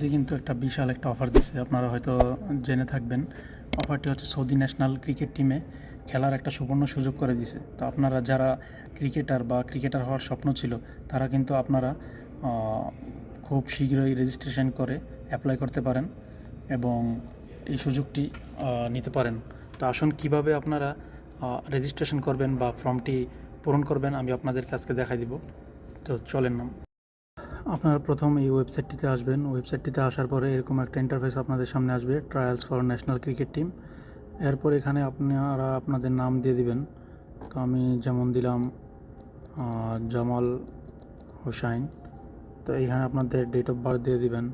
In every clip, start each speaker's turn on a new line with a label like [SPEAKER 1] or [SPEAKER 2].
[SPEAKER 1] ICC কিন্তু একটা বিশাল একটা অফার দিচ্ছে, আপনারা হয়তো জেনে থাকবেন। অফারটি হচ্ছে সৌদি ন্যাশনাল ক্রিকেট টিমে খেলার একটা সুবর্ণ সুযোগ করে দিছে। তো আপনারা যারা ক্রিকেটার হওয়ার স্বপ্ন ছিল, তারা কিন্তু আপনারা খুব শীঘ্রই রেজিস্ট্রেশন করে অ্যাপ্লাই করতে পারেন এবং এই সুযোগটি নিতে পারেন। তো আসুন কীভাবে আপনারা রেজিস্ট্রেশন করবেন বা ফর্মটি পূরণ করবেন আমি আপনাদেরকে আজকে দেখাই দিব। তো চলেন না, আপনারা প্রথম এই ওয়েবসাইটটিতে আসবেন। ওয়েবসাইটটিতে আসার পরে এরকম একটা ইন্টারফেস আপনাদের সামনে আসবে, trials for national cricket team. এরপর এখানে আপনারা আপনাদের নাম দিয়ে দিবেন। তো আমি যেমন দিলাম জামাল হোসাইন। তো এইখানে আপনাদের ডেট অফ বার্থ দিয়ে দিবেন,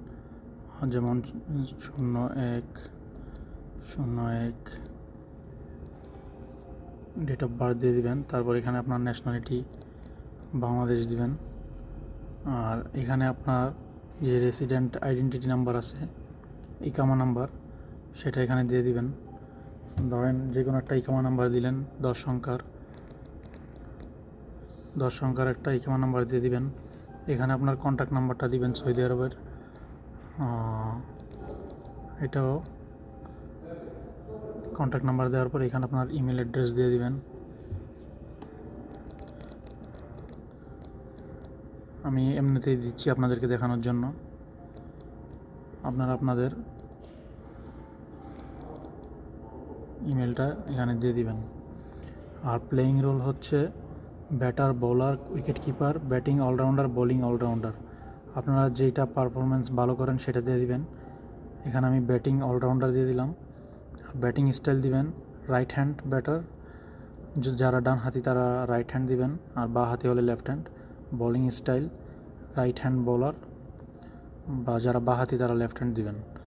[SPEAKER 1] যেমন 01/01 ডেট অফ বার্থ দিয়ে দিবেন। তারপর এখানে আপনার ন্যাশনালিটি বাংলাদেশ দিবেন। আর এখানে আপনার যে রেসিডেন্ট আইডেন্টিটি নাম্বার আছে, ইকামা নাম্বার, সেটা এখানে দিয়ে দিবেন। ধরেন যে কোনো একটা ইকামা নাম্বার দিলেন, 10 সংখ্যার একটা ইকামা নাম্বার দিয়ে দিবেন। এখানে আপনার কন্ট্যাক্ট নাম্বারটা দিবেন সৌদি আরবের, এটাও কন্ট্যাক্ট নাম্বার দেওয়ার পর এখানে আপনার ইমেল অ্যাড্রেস দিয়ে দিবেন। আমি এমনিতেই দিচ্ছি আপনাদেরকে দেখানোর জন্য, আপনারা আপনাদের ইমেলটা এখানে দিয়ে দিবেন। আর প্লেয়িং রোল হচ্ছে batter, bowler, wicket keeper, batting allrounder, bowling allrounder. আপনারা যেটা পারফরমেন্স ভালো করেন সেটা দিয়ে দিবেন। এখানে আমি ব্যাটিং অলরাউন্ডার দিয়ে দিলাম। ব্যাটিং স্টাইল দিবেন রাইট হ্যান্ড ব্যাটার, যারা ডান হাতি তারা রাইট হ্যান্ড দিবেন, আর বা হাতি হলে left hand. Bowling style right hand bowler, বা যারা বা হাতি তারা লেফট হ্যান্ড দিবেন।